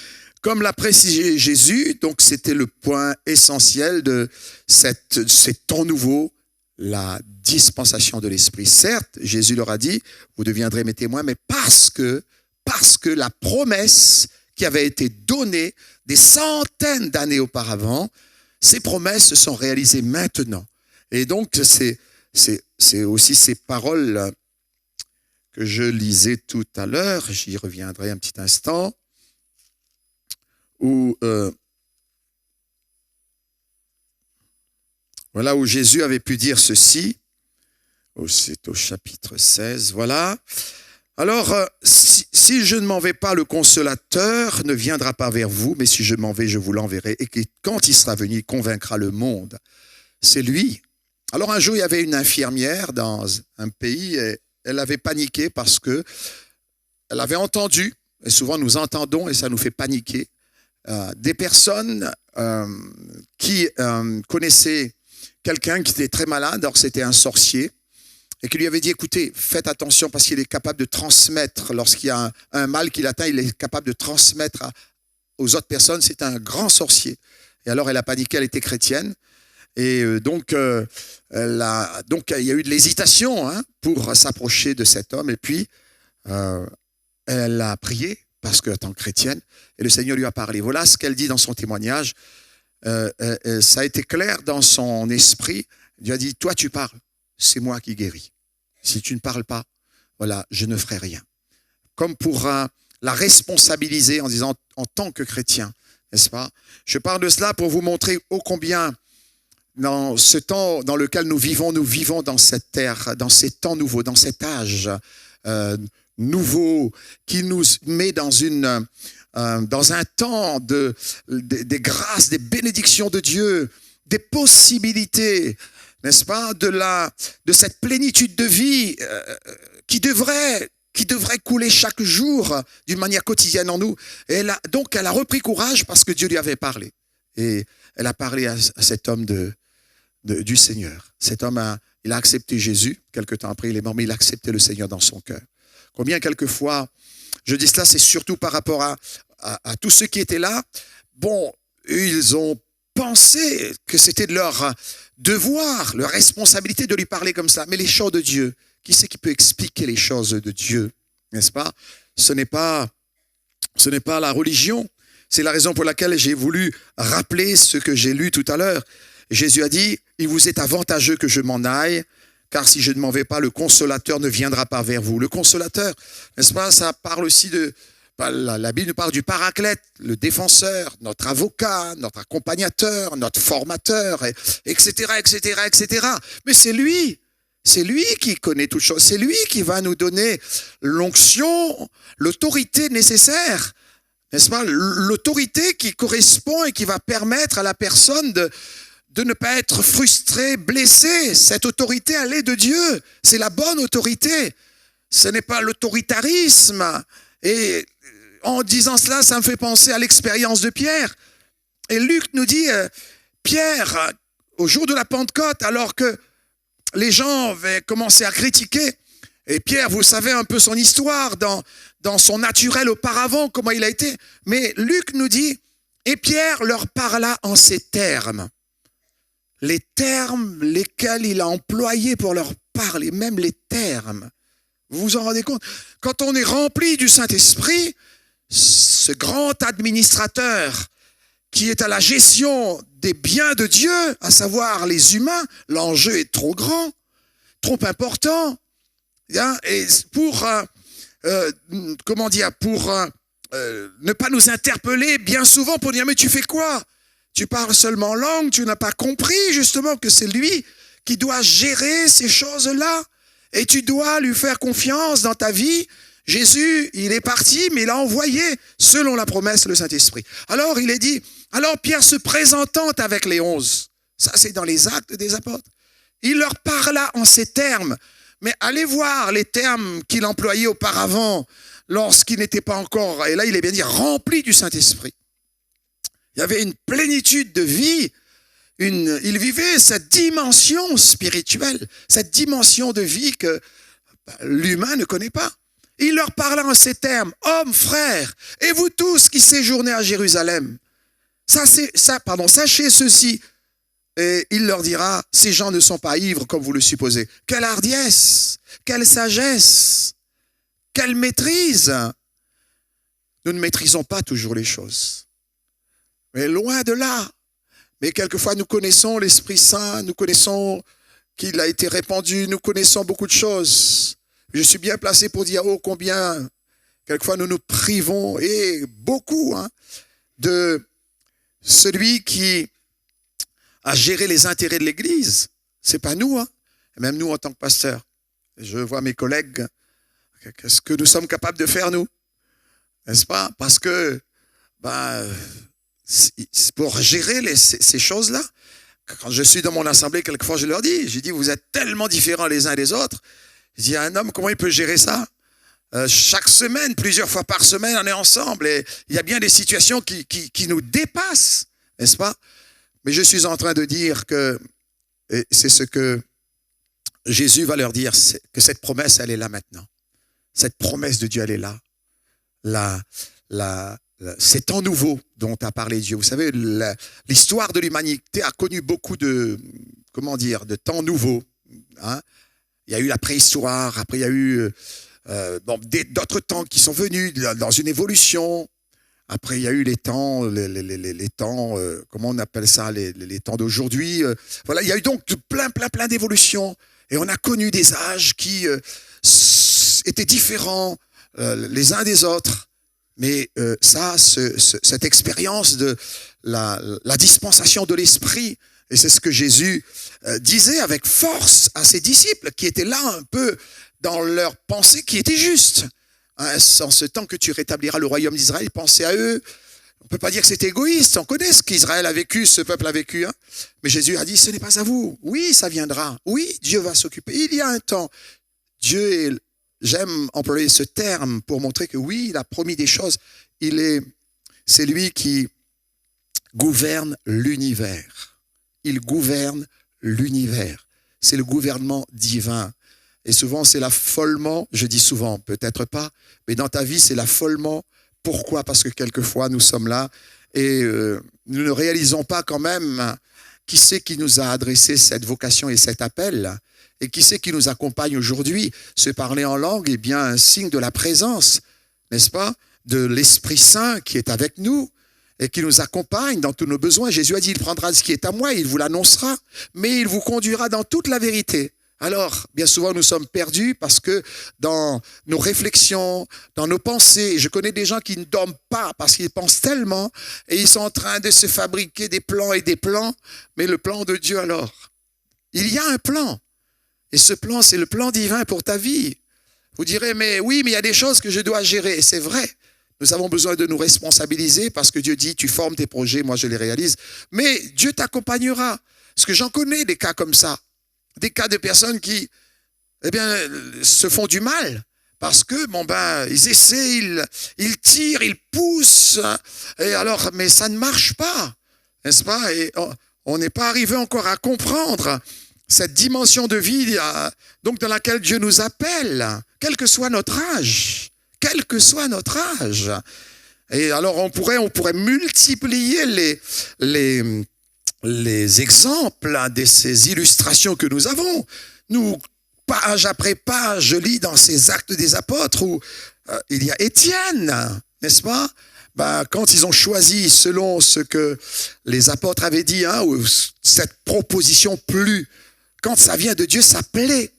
comme l'a précisé Jésus, donc c'était le point essentiel de ces temps nouveaux, la dispensation de l'Esprit. Certes, Jésus leur a dit, vous deviendrez mes témoins, mais parce que la promesse qui avait été donnée des centaines d'années auparavant, ces promesses se sont réalisées maintenant. Et donc, c'est aussi ces paroles que je lisais tout à l'heure, j'y reviendrai un petit instant, où Jésus avait pu dire ceci, c'est au chapitre 16, voilà. Alors, si je ne m'en vais pas, le consolateur ne viendra pas vers vous, mais si je m'en vais, je vous l'enverrai. Et quand il sera venu, il convaincra le monde. C'est lui. Alors, un jour, il y avait une infirmière dans un pays, et elle avait paniqué parce que elle avait entendu, et souvent nous entendons et ça nous fait paniquer, des personnes qui connaissaient quelqu'un qui était très malade, alors c'était un sorcier, et qui lui avait dit, écoutez, faites attention parce qu'il est capable de transmettre, lorsqu'il y a un mal qui l'atteint, il est capable de transmettre aux autres personnes, c'est un grand sorcier. Et alors elle a paniqué, elle était chrétienne, et donc il y a eu de l'hésitation pour s'approcher de cet homme, et puis elle a prié, parce qu'en tant que chrétienne, et le Seigneur lui a parlé. Voilà ce qu'elle dit dans son témoignage. Ça a été clair dans son esprit. Dieu a dit, toi tu parles, c'est moi qui guéris. Si tu ne parles pas, voilà, je ne ferai rien. Comme pour la responsabiliser en disant, en tant que chrétien, n'est-ce pas? Je parle de cela pour vous montrer ô combien, dans ce temps dans lequel nous vivons dans cette terre, dans ces temps nouveaux, dans cet âge nouveau qui nous met dans un temps des grâces, des bénédictions de Dieu, des possibilités, n'est-ce pas, de cette plénitude de vie qui devrait couler chaque jour d'une manière quotidienne en nous. Et elle a repris courage parce que Dieu lui avait parlé. Et elle a parlé à cet homme du Seigneur. Cet homme, il a accepté Jésus. Quelque temps après, il est mort, mais il a accepté le Seigneur dans son cœur. Combien quelquefois, je dis cela, c'est surtout par rapport à tous ceux qui étaient là. Bon, ils ont pensé que c'était de leur devoir, leur responsabilité de lui parler comme ça. Mais les choses de Dieu, qui c'est qui peut expliquer les choses de Dieu, n'est-ce pas? Ce n'est pas la religion. C'est la raison pour laquelle j'ai voulu rappeler ce que j'ai lu tout à l'heure. Jésus a dit, il vous est avantageux que je m'en aille, car si je ne m'en vais pas, le consolateur ne viendra pas vers vous. Le consolateur, n'est-ce pas, ça parle aussi la Bible nous parle du paraclète, le défenseur, notre avocat, notre accompagnateur, notre formateur, etc., etc., etc. Mais c'est lui qui connaît toutes choses. C'est lui qui va nous donner l'onction, l'autorité nécessaire, n'est-ce pas, l'autorité qui correspond et qui va permettre à la personne de ne pas être frustré, blessé. Cette autorité, elle est de Dieu. C'est la bonne autorité. Ce n'est pas l'autoritarisme. Et en disant cela, ça me fait penser à l'expérience de Pierre. Et Luc nous dit, Pierre, au jour de la Pentecôte, alors que les gens avaient commencé à critiquer, et Pierre, vous savez un peu son histoire, dans son naturel auparavant, comment il a été. Mais Luc nous dit, et Pierre leur parla en ces termes. Les termes lesquels il a employés pour leur parler, même les termes. Vous vous en rendez compte? Quand on est rempli du Saint-Esprit, ce grand administrateur qui est à la gestion des biens de Dieu, à savoir les humains, l'enjeu est trop grand, trop important. Et pour ne pas nous interpeller bien souvent pour dire, mais tu fais quoi? Tu parles seulement en langue, tu n'as pas compris justement que c'est lui qui doit gérer ces choses-là. Et tu dois lui faire confiance dans ta vie. Jésus, il est parti, mais il a envoyé, selon la promesse, le Saint-Esprit. Alors, il est dit, alors Pierre se présentant avec les 11, ça c'est dans les Actes des Apôtres, il leur parla en ces termes. Mais allez voir les termes qu'il employait auparavant, lorsqu'il n'était pas encore, et là il est bien dit, rempli du Saint-Esprit. Il y avait une plénitude de vie, il vivait cette dimension spirituelle, cette dimension de vie que l'humain ne connaît pas. Il leur parla en ces termes, hommes, frères, et vous tous qui séjournez à Jérusalem, sachez ceci, et il leur dira, ces gens ne sont pas ivres comme vous le supposez. Quelle hardiesse, quelle sagesse, quelle maîtrise. Nous ne maîtrisons pas toujours les choses. Mais loin de là. Mais quelquefois, nous connaissons l'Esprit Saint, nous connaissons qu'il a été répandu, nous connaissons beaucoup de choses. Je suis bien placé pour dire, oh, combien, quelquefois, nous nous privons, et beaucoup, de celui qui a géré les intérêts de l'Église. C'est pas nous, même nous en tant que pasteurs. Je vois mes collègues, qu'est-ce que nous sommes capables de faire, nous? N'est-ce pas? Parce que, pour gérer ces choses-là, quand je suis dans mon assemblée, quelquefois je dis, vous êtes tellement différents les uns des autres. Je dis à un homme, comment il peut gérer ça? chaque semaine, plusieurs fois par semaine, on est ensemble. Et il y a bien des situations qui nous dépassent, n'est-ce pas? Mais je suis en train de dire que, et c'est ce que Jésus va leur dire, que cette promesse, elle est là maintenant. Cette promesse de Dieu, elle est là. Ces temps nouveaux dont a parlé Dieu. Vous savez, l'histoire de l'humanité a connu beaucoup de temps nouveaux. Hein? Il y a eu la préhistoire, après il y a eu d'autres temps qui sont venus dans une évolution. Après, il y a eu les temps, les temps, comment on appelle ça, les temps d'aujourd'hui. Voilà, il y a eu donc plein d'évolutions. Et on a connu des âges qui étaient différents les uns des autres. Mais cette expérience de la dispensation de l'esprit, et c'est ce que Jésus disait avec force à ses disciples, qui étaient là un peu dans leur pensée qui était juste. Hein, en ce temps que tu rétabliras le royaume d'Israël, pensez à eux. On ne peut pas dire que c'est égoïste, on connaît ce qu'Israël a vécu, ce peuple a vécu. Hein. Mais Jésus a dit, ce n'est pas à vous. Oui, ça viendra. Oui, Dieu va s'occuper. Il y a un temps. Dieu, j'aime employer ce terme pour montrer que oui, il a promis des choses. C'est lui qui gouverne l'univers. Il gouverne l'univers. C'est le gouvernement divin. Et souvent, c'est l'affolement, je dis souvent, peut-être pas, mais dans ta vie, c'est l'affolement. Pourquoi? Parce que quelquefois, nous sommes là et nous ne réalisons pas quand même qui c'est qui nous a adressé cette vocation et cet appel et qui c'est qui nous accompagne aujourd'hui. Se parler en langue est bien un signe de la présence, n'est-ce pas, de l'Esprit Saint qui est avec nous et qui nous accompagne dans tous nos besoins. Jésus a dit, il prendra ce qui est à moi, il vous l'annoncera, mais il vous conduira dans toute la vérité. Alors, bien souvent, nous sommes perdus parce que dans nos réflexions, dans nos pensées, je connais des gens qui ne dorment pas parce qu'ils pensent tellement et ils sont en train de se fabriquer des plans et des plans. Mais le plan de Dieu, alors, il y a un plan. Et ce plan, c'est le plan divin pour ta vie. Vous direz, mais oui, mais il y a des choses que je dois gérer. Et c'est vrai. Nous avons besoin de nous responsabiliser parce que Dieu dit, tu formes tes projets, moi je les réalise. Mais Dieu t'accompagnera. Parce que j'en connais des cas comme ça. Des cas de personnes qui, se font du mal parce que, ils essaient, ils tirent, ils poussent, et alors, mais ça ne marche pas, n'est-ce pas? Et on n'est pas arrivé encore à comprendre cette dimension de vie, donc dans laquelle Dieu nous appelle, quel que soit notre âge, quel que soit notre âge. Et alors, on pourrait multiplier les exemples de ces illustrations que nous avons. Nous, page après page, je lis dans ces Actes des Apôtres où il y a Étienne, n'est-ce pas? Quand ils ont choisi selon ce que les apôtres avaient dit, hein, où cette proposition plut, quand ça vient de Dieu, ça plaît,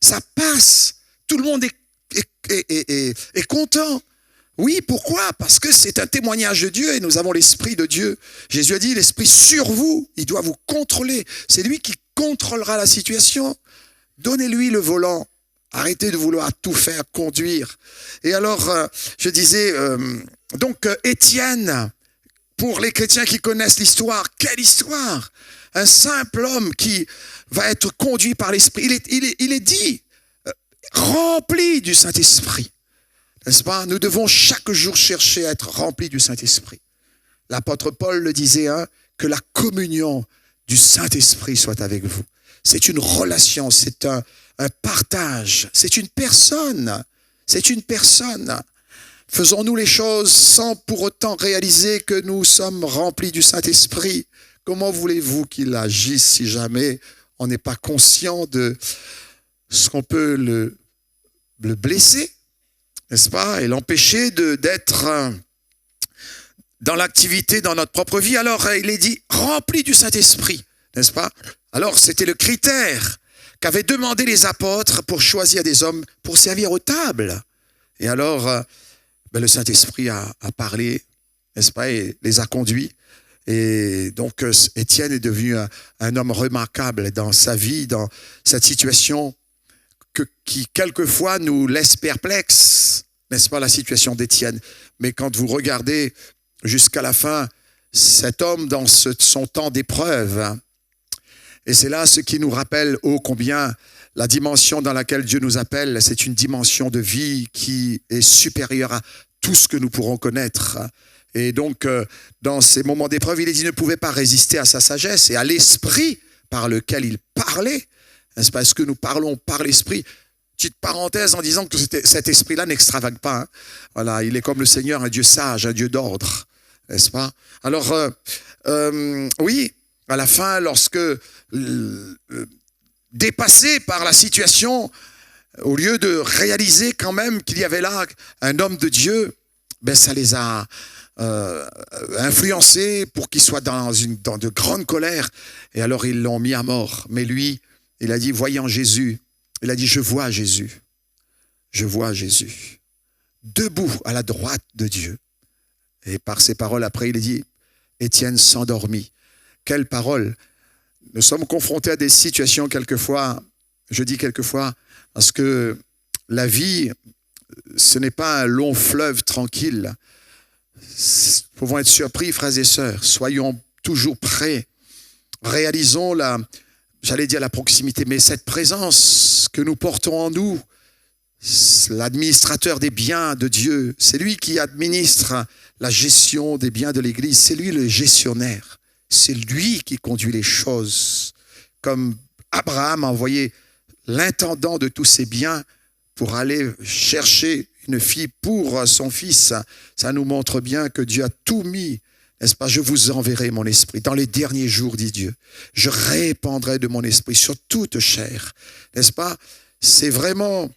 ça passe, tout le monde est content. Oui, pourquoi? Parce que c'est un témoignage de Dieu et nous avons l'Esprit de Dieu. Jésus a dit, l'Esprit sur vous, il doit vous contrôler. C'est lui qui contrôlera la situation. Donnez-lui le volant. Arrêtez de vouloir tout faire conduire. Et alors, je disais, Étienne, pour les chrétiens qui connaissent l'histoire, quelle histoire! Un simple homme qui va être conduit par l'Esprit. Il est dit, rempli du Saint-Esprit. N'est-ce pas? Nous devons chaque jour chercher à être remplis du Saint-Esprit. L'apôtre Paul le disait, hein, que la communion du Saint-Esprit soit avec vous. C'est une relation, c'est un partage, c'est une personne. Faisons-nous les choses sans pour autant réaliser que nous sommes remplis du Saint-Esprit. Comment voulez-vous qu'il agisse si jamais on n'est pas conscient de ce qu'on peut le blesser? N'est-ce pas? Et l'empêcher d'être dans l'activité, dans notre propre vie. Alors, il est dit, rempli du Saint-Esprit, n'est-ce pas? Alors, c'était le critère qu'avaient demandé les apôtres pour choisir des hommes pour servir aux tables. Et alors, le Saint-Esprit a parlé, n'est-ce pas, et les a conduits. Et donc, Étienne est devenu un homme remarquable dans sa vie, dans cette situation qui quelquefois nous laisse perplexes, n'est-ce pas, la situation d'Étienne. Mais quand vous regardez jusqu'à la fin, cet homme dans son temps d'épreuve, et c'est là ce qui nous rappelle ô combien la dimension dans laquelle Dieu nous appelle, c'est une dimension de vie qui est supérieure à tout ce que nous pourrons connaître. Et donc, dans ces moments d'épreuve, il est dit, il ne pouvait pas résister à sa sagesse et à l'esprit par lequel il parlait. N'est-ce pas? Est-ce que nous parlons par l'esprit? Petite parenthèse en disant que cet esprit-là n'extravage pas. Hein. Voilà, il est comme le Seigneur, un Dieu sage, un Dieu d'ordre. N'est-ce pas? Alors, oui, à la fin, lorsque dépassés par la situation, au lieu de réaliser quand même qu'il y avait là un homme de Dieu, ben ça les a influencés pour qu'ils soient dans de grandes colères. Et alors ils l'ont mis à mort. Mais lui, il a dit, voyant Jésus, il a dit, je vois Jésus. Je vois Jésus. Debout à la droite de Dieu. Et par ces paroles, après, il a dit, Étienne s'endormit. Quelle parole! Nous sommes confrontés à des situations quelquefois, je dis quelquefois, parce que la vie, ce n'est pas un long fleuve tranquille. Nous pouvons être surpris, frères et sœurs. Soyons toujours prêts. Réalisons j'allais dire la proximité, mais cette présence que nous portons en nous, l'administrateur des biens de Dieu, c'est lui qui administre la gestion des biens de l'Église, c'est lui le gestionnaire. C'est lui qui conduit les choses. Comme Abraham a envoyé l'intendant de tous ses biens pour aller chercher une fille pour son fils. Ça nous montre bien que Dieu a tout mis, n'est-ce pas? Je vous enverrai mon esprit. Dans les derniers jours, dit Dieu, je répandrai de mon esprit sur toute chair. N'est-ce pas? C'est vraiment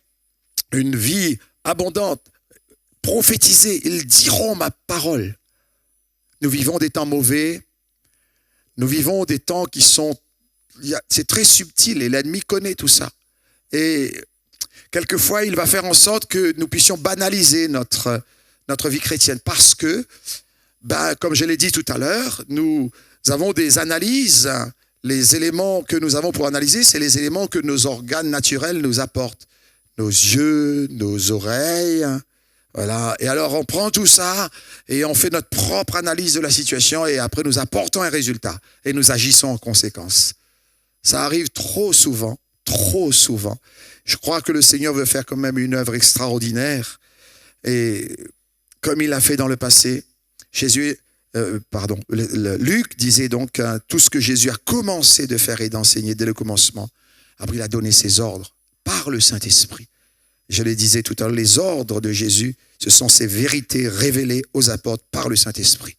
une vie abondante. Prophétisez, ils diront ma parole. Nous vivons des temps mauvais. Nous vivons des temps qui sont... C'est très subtil et l'ennemi connaît tout ça. Et quelquefois, il va faire en sorte que nous puissions banaliser notre vie chrétienne parce que, comme je l'ai dit tout à l'heure, nous avons des analyses. Les éléments que nous avons pour analyser, c'est les éléments que nos organes naturels nous apportent. Nos yeux, nos oreilles... Voilà. Et alors, on prend tout ça et on fait notre propre analyse de la situation et après, nous apportons un résultat et nous agissons en conséquence. Ça arrive trop souvent, trop souvent. Je crois que le Seigneur veut faire quand même une œuvre extraordinaire et comme il l'a fait dans le passé, Luc disait donc tout ce que Jésus a commencé de faire et d'enseigner dès le commencement. Après, il a donné ses ordres par le Saint-Esprit. Je le disais tout à l'heure, les ordres de Jésus, ce sont ces vérités révélées aux apôtres par le Saint-Esprit.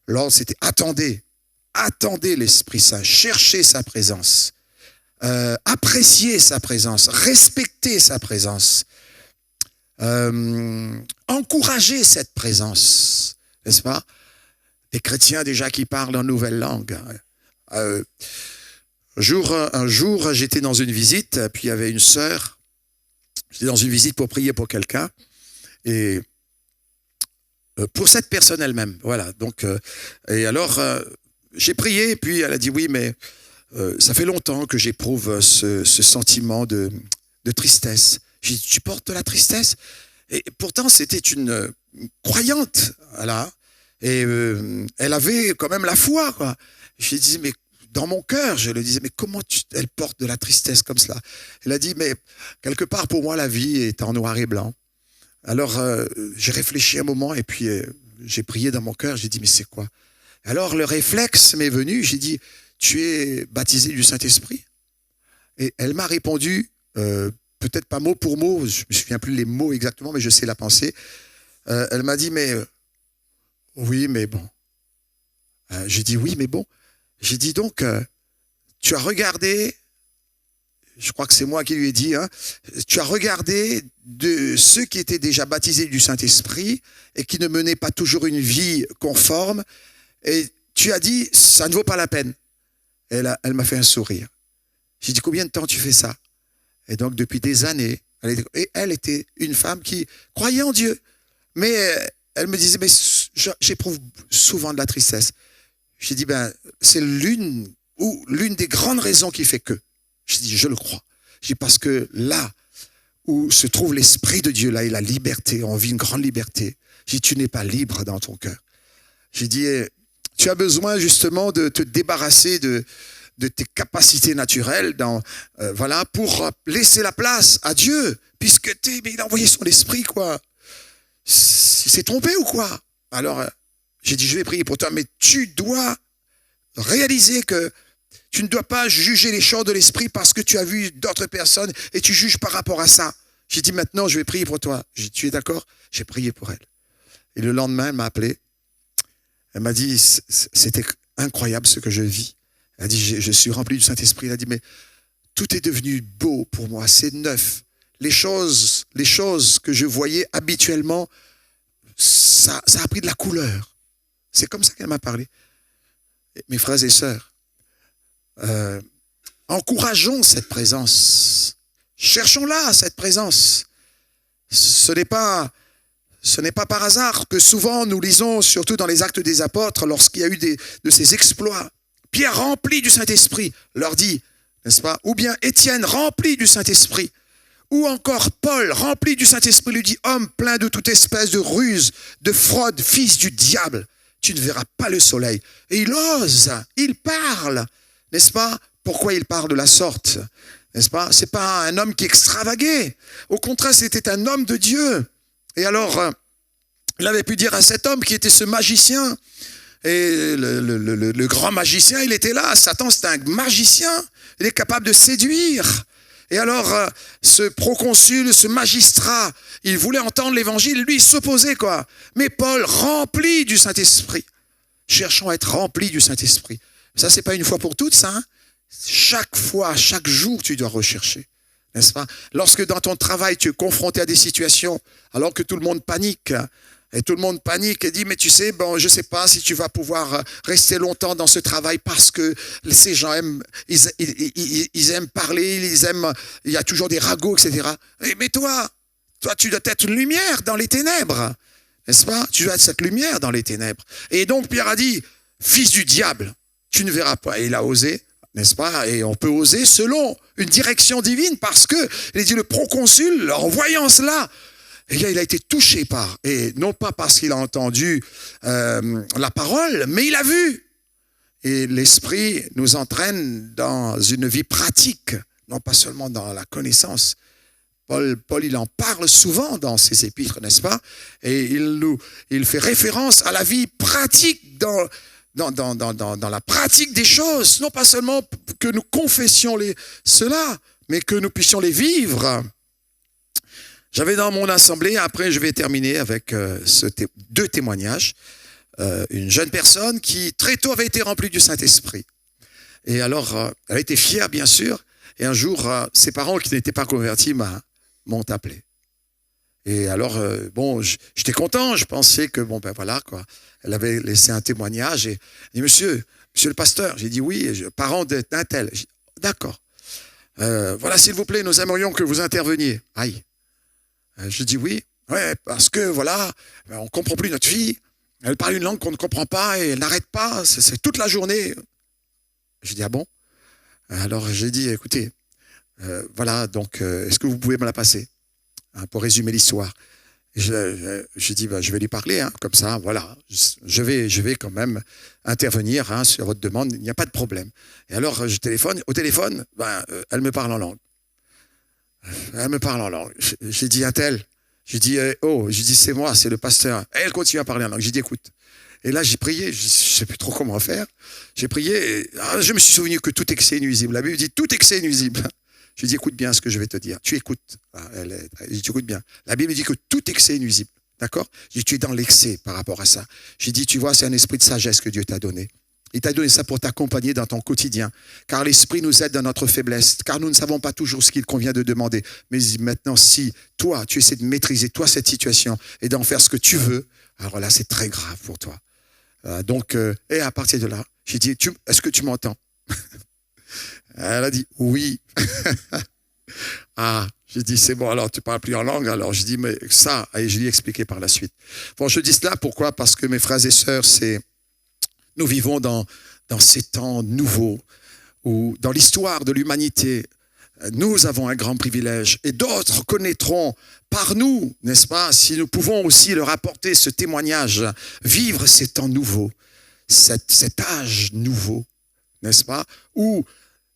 L'ordre, c'était attendez l'Esprit Saint, cherchez sa présence, appréciez sa présence, respectez sa présence, encouragez cette présence, n'est-ce pas? Les chrétiens déjà qui parlent en nouvelle langue. Un jour, j'étais dans une visite, puis il y avait une sœur. J'étais dans une visite pour prier pour quelqu'un et pour cette personne elle-même. Voilà. Donc, et alors, j'ai prié, puis elle a dit oui, mais ça fait longtemps que j'éprouve ce sentiment de tristesse. J'ai dit, tu portes de la tristesse? Et pourtant, c'était une croyante, voilà. Et elle avait quand même la foi, quoi. J'ai dit, mais dans mon cœur, je le disais, mais comment elle porte de la tristesse comme cela? Elle a dit, mais quelque part pour moi, la vie est en noir et blanc. Alors, j'ai réfléchi un moment et puis j'ai prié dans mon cœur. J'ai dit, mais c'est quoi? Alors, le réflexe m'est venu. J'ai dit, tu es baptisé du Saint-Esprit? Et elle m'a répondu, peut-être pas mot pour mot, je me souviens plus les mots exactement, mais je sais la pensée. Elle m'a dit, mais oui, mais bon. J'ai dit, oui, mais bon. J'ai dit donc, tu as regardé, je crois que c'est moi qui lui ai dit, hein, tu as regardé de ceux qui étaient déjà baptisés du Saint-Esprit et qui ne menaient pas toujours une vie conforme, et tu as dit, ça ne vaut pas la peine. Et là, elle m'a fait un sourire. J'ai dit, combien de temps tu fais ça? Et donc, depuis des années, elle était une femme qui croyait en Dieu, mais elle me disait, mais j'éprouve souvent de la tristesse. J'ai dit, c'est l'une des grandes raisons qui fait que. J'ai dit, je le crois. J'ai dit, parce que là où se trouve l'Esprit de Dieu, là, et la liberté, on vit une grande liberté. J'ai dit, tu n'es pas libre dans ton cœur. J'ai dit, tu as besoin justement de te débarrasser de de tes capacités naturelles voilà, pour laisser la place à Dieu, puisque mais il a envoyé son esprit, quoi. Il s'est trompé ou quoi? Alors, j'ai dit, je vais prier pour toi, mais tu dois réaliser que tu ne dois pas juger les choses de l'esprit parce que tu as vu d'autres personnes et tu juges par rapport à ça. J'ai dit, maintenant, je vais prier pour toi. J'ai dit, tu es d'accord? J'ai prié pour elle. Et le lendemain, elle m'a appelé. Elle m'a dit, c'était incroyable ce que je vis. Elle a dit, je suis rempli du Saint-Esprit. Elle a dit, mais tout est devenu beau pour moi, c'est neuf. Les choses que je voyais habituellement, ça a pris de la couleur. C'est comme ça qu'elle m'a parlé. Mes frères et sœurs, encourageons cette présence. Cherchons-la, cette présence. Ce n'est pas par hasard que souvent nous lisons, surtout dans les Actes des Apôtres, lorsqu'il y a eu de ces exploits. Pierre, rempli du Saint-Esprit, leur dit, n'est-ce pas? Ou bien Étienne, rempli du Saint-Esprit. Ou encore Paul, rempli du Saint-Esprit, lui dit, homme plein de toute espèce de ruse, de fraude, fils du diable, tu ne verras pas le soleil. Et il ose, il parle, n'est-ce pas? Pourquoi il parle de la sorte? N'est-ce pas? C'est pas un homme qui extravaguait. Au contraire, c'était un homme de Dieu. Et alors, il avait pu dire à cet homme qui était ce magicien, et le grand magicien, il était là. Satan, c'est un magicien. Il est capable de séduire. Et alors, ce proconsul, ce magistrat, il voulait entendre l'évangile, lui, il s'opposait, quoi. Mais Paul, rempli du Saint-Esprit, cherchons à être rempli du Saint-Esprit. Ça, c'est pas une fois pour toutes, ça, hein? Chaque fois, chaque jour, tu dois rechercher, n'est-ce pas? Lorsque dans ton travail, tu es confronté à des situations, alors que tout le monde panique, et tout le monde panique et dit, mais tu sais, bon, je sais pas si tu vas pouvoir rester longtemps dans ce travail parce que ces gens aiment, ils aiment parler, il y a toujours des ragots, etc. Mais toi, tu dois être une lumière dans les ténèbres, n'est-ce pas? Tu dois être cette lumière dans les ténèbres. Et donc, Pierre a dit, fils du diable, tu ne verras pas. Et il a osé, n'est-ce pas? Et on peut oser selon une direction divine parce que, il dit, le proconsul, en voyant cela, et il a été touché par, et non pas parce qu'il a entendu la parole, mais il a vu. Et l'Esprit nous entraîne dans une vie pratique, non pas seulement dans la connaissance. Paul, il en parle souvent dans ses épîtres, n'est-ce pas? Et il fait référence à la vie pratique dans la pratique des choses, non pas seulement que nous confessions cela, mais que nous puissions les vivre. J'avais dans mon assemblée, après je vais terminer avec deux témoignages, une jeune personne qui très tôt avait été remplie du Saint-Esprit. Et alors, elle était fière bien sûr, et un jour, ses parents qui n'étaient pas convertis m'ont appelé. Et alors, bon, j'étais content, je pensais que, bon ben voilà quoi, elle avait laissé un témoignage, et elle dit, monsieur le pasteur, j'ai dit oui, parent d'un tel. D'accord, voilà s'il vous plaît, nous aimerions que vous interveniez. Aïe. Je dis oui, ouais, parce que voilà, on ne comprend plus notre fille, elle parle une langue qu'on ne comprend pas et elle n'arrête pas, c'est toute la journée. Je dis ah bon? Alors j'ai dit écoutez, voilà, donc est-ce que vous pouvez me la passer pour résumer l'histoire? Je dis je vais lui parler, hein, comme ça, voilà, je vais quand même intervenir hein, sur votre demande, il n'y a pas de problème. Et alors je téléphone, au téléphone, elle me parle en langue. Elle me parle en langue. J'ai dit un tel. J'ai dit c'est moi, c'est le pasteur. Et elle continue à parler en langue. J'ai dit écoute. Et là j'ai prié, je ne sais plus trop comment faire. J'ai prié, et, je me suis souvenu que tout excès est nuisible. La Bible dit tout excès est nuisible. Je dis écoute bien ce que je vais te dire. Tu écoutes. Je dis tu écoutes bien. La Bible dit que tout excès est nuisible. D'accord? Je dis tu es dans l'excès par rapport à ça. J'ai dit tu vois c'est un esprit de sagesse que Dieu t'a donné. Il t'a donné ça pour t'accompagner dans ton quotidien. Car l'Esprit nous aide dans notre faiblesse. Car nous ne savons pas toujours ce qu'il convient de demander. Mais maintenant, si toi, tu essaies de maîtriser toi cette situation et d'en faire ce que tu veux, alors là, c'est très grave pour toi. Donc, et à partir de là, j'ai dit, est-ce que tu m'entends? Elle a dit, oui. J'ai dit, c'est bon, alors tu parles plus en langue. Alors, j'ai dit, mais ça, et je lui ai expliqué par la suite. Bon, je dis cela, pourquoi? Parce que mes frères et sœurs, nous vivons dans ces temps nouveaux où, dans l'histoire de l'humanité, nous avons un grand privilège et d'autres connaîtront par nous, n'est-ce pas, si nous pouvons aussi leur apporter ce témoignage, vivre ces temps nouveaux, cet âge nouveau, n'est-ce pas? Où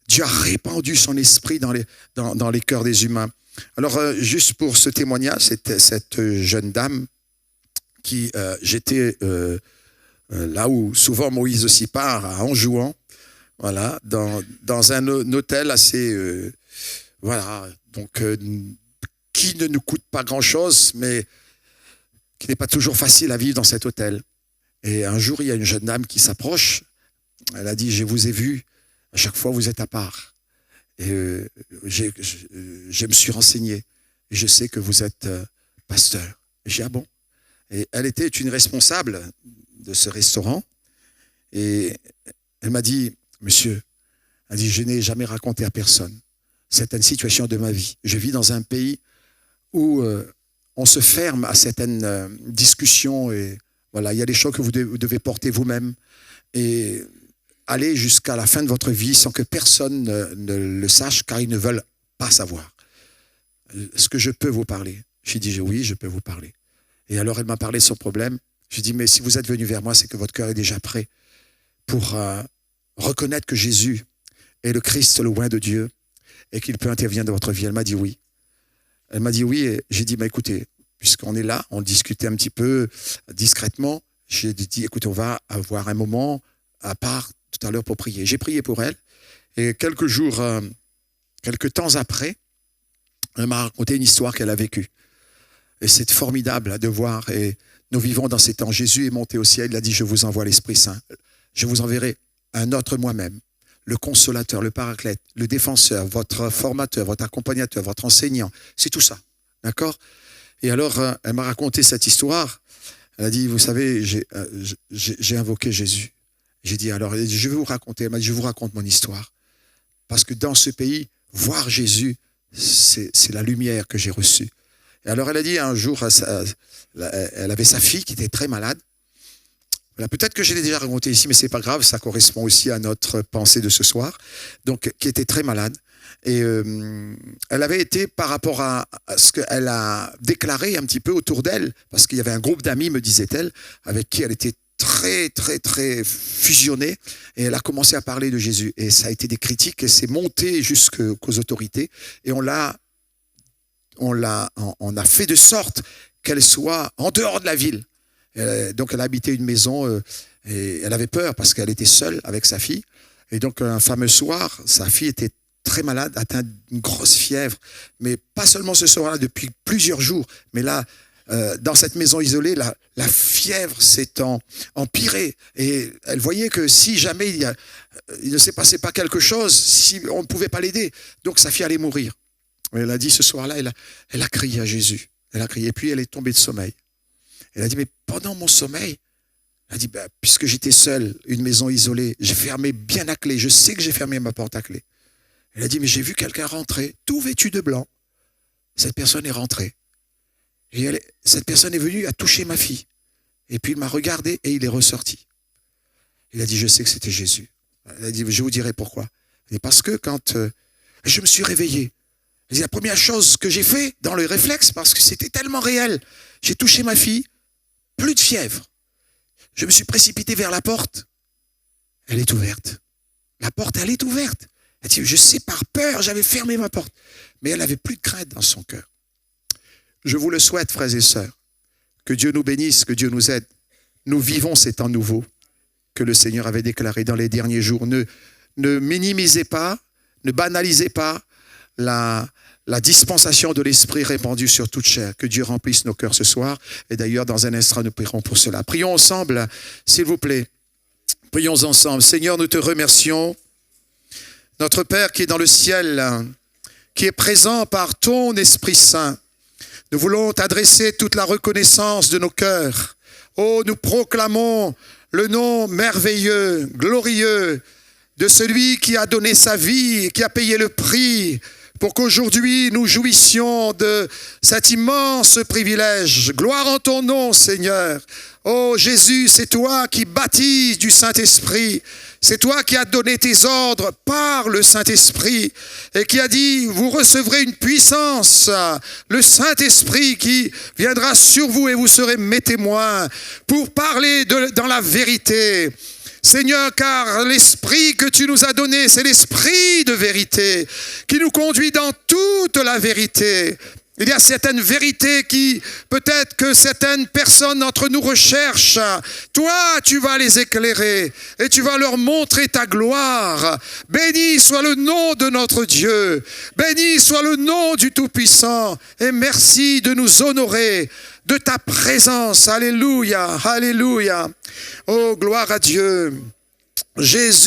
Dieu a répandu son esprit dans les cœurs des humains. Alors, juste pour ce témoignage, c'était cette jeune dame qui, j'étais là où souvent Moïse aussi part, à Anjouan, voilà, dans un hôtel assez, voilà, donc qui ne nous coûte pas grand-chose, mais qui n'est pas toujours facile à vivre dans cet hôtel. Et un jour, il y a une jeune dame qui s'approche. Elle a dit, je vous ai vu, à chaque fois vous êtes à part. Et je me suis renseigné. Et je sais que vous êtes pasteur. Et j'ai dit, ah bon? Et elle était une responsable de ce restaurant. Et elle m'a dit, monsieur, elle dit, je n'ai jamais raconté à personne certaines situations de ma vie. Je vis dans un pays où on se ferme à certaines discussions et voilà, il y a des choses que vous devez porter vous-même et aller jusqu'à la fin de votre vie sans que personne ne le sache car ils ne veulent pas savoir. Est-ce que je peux vous parler? J'ai dit oui, je peux vous parler. Et alors elle m'a parlé de son problème. J'ai dit mais si vous êtes venu vers moi, c'est que votre cœur est déjà prêt pour reconnaître que Jésus est le Christ, le oint de Dieu et qu'il peut intervenir dans votre vie. Elle m'a dit oui. Elle m'a dit oui et j'ai dit écoutez, puisqu'on est là, on discutait un petit peu discrètement. J'ai dit, écoute, on va avoir un moment à part tout à l'heure pour prier. J'ai prié pour elle. Et quelques temps après, elle m'a raconté une histoire qu'elle a vécue. Et c'est formidable de voir. Et nous vivons dans ces temps. Jésus est monté au ciel. Il a dit, je vous envoie l'Esprit Saint. Je vous enverrai un autre moi-même, le consolateur, le paraclète, le défenseur, votre formateur, votre accompagnateur, votre enseignant. C'est tout ça. D'accord ? Et alors, elle m'a raconté cette histoire. Elle a dit, vous savez, j'ai invoqué Jésus. J'ai dit, alors, elle a dit, je vais vous raconter. Elle m'a dit, je vous raconte mon histoire. Parce que dans ce pays, voir Jésus, c'est la lumière que j'ai reçue. Et alors, elle a dit, un jour, elle avait sa fille qui était très malade. Voilà, peut-être que je l'ai déjà raconté ici, mais c'est pas grave, ça correspond aussi à notre pensée de ce soir. Donc, qui était très malade. Et elle avait été par rapport à ce qu'elle a déclaré un petit peu autour d'elle, parce qu'il y avait un groupe d'amis, me disait-elle, avec qui elle était très, très, très fusionnée. Et elle a commencé à parler de Jésus. Et ça a été des critiques et c'est monté jusqu'aux autorités. Et on a fait de sorte qu'elle soit en dehors de la ville. Donc elle habitait une maison et elle avait peur parce qu'elle était seule avec sa fille. Et donc un fameux soir, sa fille était très malade, atteinte d'une grosse fièvre, mais pas seulement ce soir-là, depuis plusieurs jours, mais là, dans cette maison isolée, la fièvre s'est empirée, et elle voyait que si jamais il ne s'est passé pas quelque chose, si on ne pouvait pas l'aider, donc sa fille allait mourir. Elle a dit ce soir-là, elle a crié à Jésus, elle a crié, et puis elle est tombée de sommeil. Elle a dit, mais pendant mon sommeil, elle a dit, puisque j'étais seule, une maison isolée, j'ai fermé bien à clé, je sais que j'ai fermé ma porte à clé. Elle a dit, mais j'ai vu quelqu'un rentrer, tout vêtu de blanc. Cette personne est rentrée. Et cette personne est venue à toucher ma fille. Et puis il m'a regardé et il est ressorti. Il a dit, je sais que c'était Jésus. Elle a dit, je vous dirai pourquoi. Et parce que quand je me suis réveillé, elle dit, la première chose que j'ai fait dans le réflexe, parce que c'était tellement réel, j'ai touché ma fille, plus de fièvre. Je me suis précipité vers la porte. Elle est ouverte. La porte, elle est ouverte. Elle dit, je sais, par peur, j'avais fermé ma porte. Mais elle n'avait plus de crainte dans son cœur. Je vous le souhaite, frères et sœurs, que Dieu nous bénisse, que Dieu nous aide. Nous vivons ces temps nouveaux que le Seigneur avait déclarés dans les derniers jours. Ne minimisez pas, ne banalisez pas la dispensation de l'Esprit répandue sur toute chair. Que Dieu remplisse nos cœurs ce soir. Et d'ailleurs, dans un instant, nous prierons pour cela. Prions ensemble, s'il vous plaît. Prions ensemble. Seigneur, nous te remercions. Notre Père qui est dans le ciel, qui est présent par ton Esprit Saint, nous voulons t'adresser toute la reconnaissance de nos cœurs. Oh, nous proclamons le nom merveilleux, glorieux de celui qui a donné sa vie, qui a payé le prix pour qu'aujourd'hui nous jouissions de cet immense privilège. Gloire en ton nom, Seigneur. Oh Jésus, c'est toi qui baptises du Saint-Esprit. C'est toi qui as donné tes ordres par le Saint-Esprit et qui a dit, vous recevrez une puissance, le Saint-Esprit qui viendra sur vous et vous serez mes témoins pour parler dans la vérité. Seigneur, car l'esprit que tu nous as donné, c'est l'esprit de vérité qui nous conduit dans toute la vérité. Il y a certaines vérités qui, peut-être que certaines personnes d'entre nous recherchent. Toi, tu vas les éclairer et tu vas leur montrer ta gloire. Béni soit le nom de notre Dieu. Béni soit le nom du Tout-Puissant. Et merci de nous honorer de ta présence. Alléluia, alléluia. Oh, gloire à Dieu. Jésus.